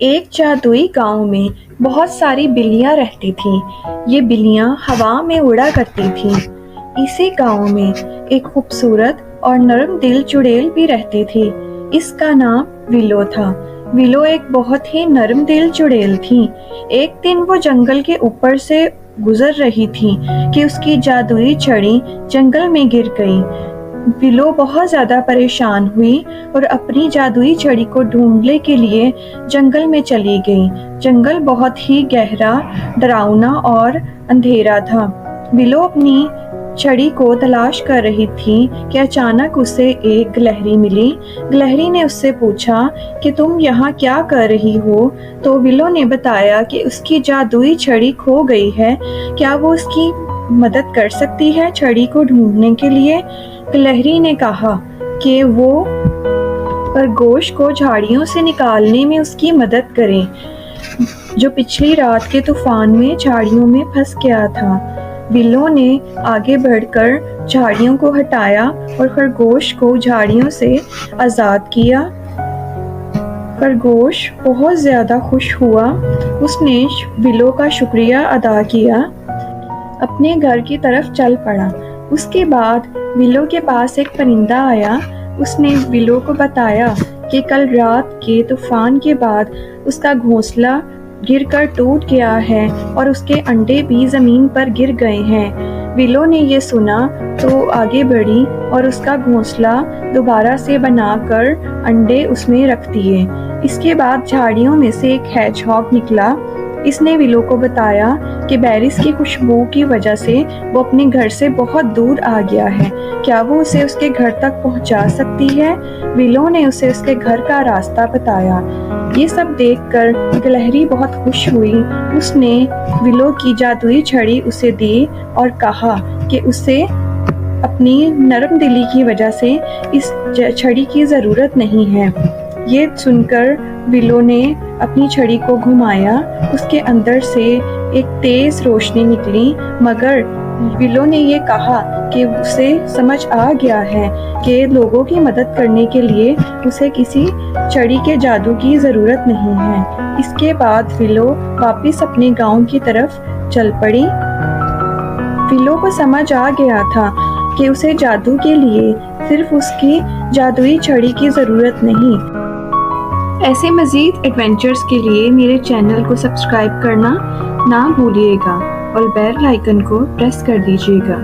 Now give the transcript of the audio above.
एक जादुई गांव में बहुत सारी बिल्लियां रहती थीं। ये बिल्लियां हवा में उड़ा करती थीं। इसी गांव में एक खूबसूरत और नरम दिल चुड़ैल भी रहती थी। इसका नाम विलो था। विलो एक बहुत ही नरम दिल चुड़ैल थी। एक दिन वो जंगल के ऊपर से गुजर रही थी कि उसकी जादुई छड़ी जंगल में गिर गई। विलो बहुत ज्यादा परेशान हुई और अपनी जादुई छड़ी को ढूंढने के लिए जंगल में चली गई। जंगल बहुत ही गहरा, डरावना और अंधेरा था। विलो अपनी छड़ी को तलाश कर रही थी कि अचानक उसे एक गिलहरी मिली। गिलहरी ने उससे पूछा कि तुम यहाँ क्या कर रही हो? तो विलो ने बताया कि उसकी जादुई छड़ी खो गई है। क्या वो उसकी मदद कर सकती है छड़ी को ढूंढने के लिए? गिलहरी ने कहा कि वो खरगोश को झाड़ियों से निकालने में उसकी मदद करें, जो पिछली रात के तूफान में झाड़ियों में फंस गया था। विलो ने आगे बढ़कर झाड़ियों को हटाया और खरगोश को झाड़ियों से आजाद किया। खरगोश बहुत ज्यादा खुश हुआ। उसने विलो का शुक्रिया अदा किया, अपने घर की तरफ चल पड़ा। उसके बाद विलो के पास एक परिंदा आया। उसने विलो को बताया कि कल रात के तूफान के बाद उसका घोंसला गिरकर टूट गया है और उसके अंडे भी जमीन पर गिर गए हैं। विलो ने ये सुना तो आगे बढ़ी और उसका घोंसला दोबारा से बनाकर अंडे उसमें रख दिए। इसके बाद झाड़ियों में से एक हेजहॉग निकला। इसने विलो को बताया कि बेरीज की खुशबू की वजह से वो अपने घर से बहुत दूर आ गया है। क्या वो उसे उसके घर तक पहुंचा सकती है? विलो ने उसे उसके घर का रास्ता बताया। ये सब देखकर गिलहरी बहुत खुश हुई। उसने विलो की जादुई छड़ी उसे दी और कहा कि उसे अपनी नरम दिली की वजह से इस छड़ी की ज़रूरत नहीं है। ये सुनकर विलो ने अपनी छड़ी को घुमाया। उसके अंदर से एक तेज रोशनी निकली, मगर विलो ने ये कहा कि उसे समझ आ गया है कि लोगों की मदद करने के लिए उसे किसी छड़ी के जादू की ज़रूरत नहीं है। इसके बाद विलो वापस अपने गांव की तरफ चल पड़ी। विलो को समझ आ गया था कि उसे जादू के लिए सिर्फ उसकी जादुई छड़ी की ज़रूरत नहीं। ऐसे मज़ीद एडवेंचर्स के लिए मेरे चैनल को सब्सक्राइब करना ना भूलिएगा और बेल आइकन को प्रेस कर दीजिएगा।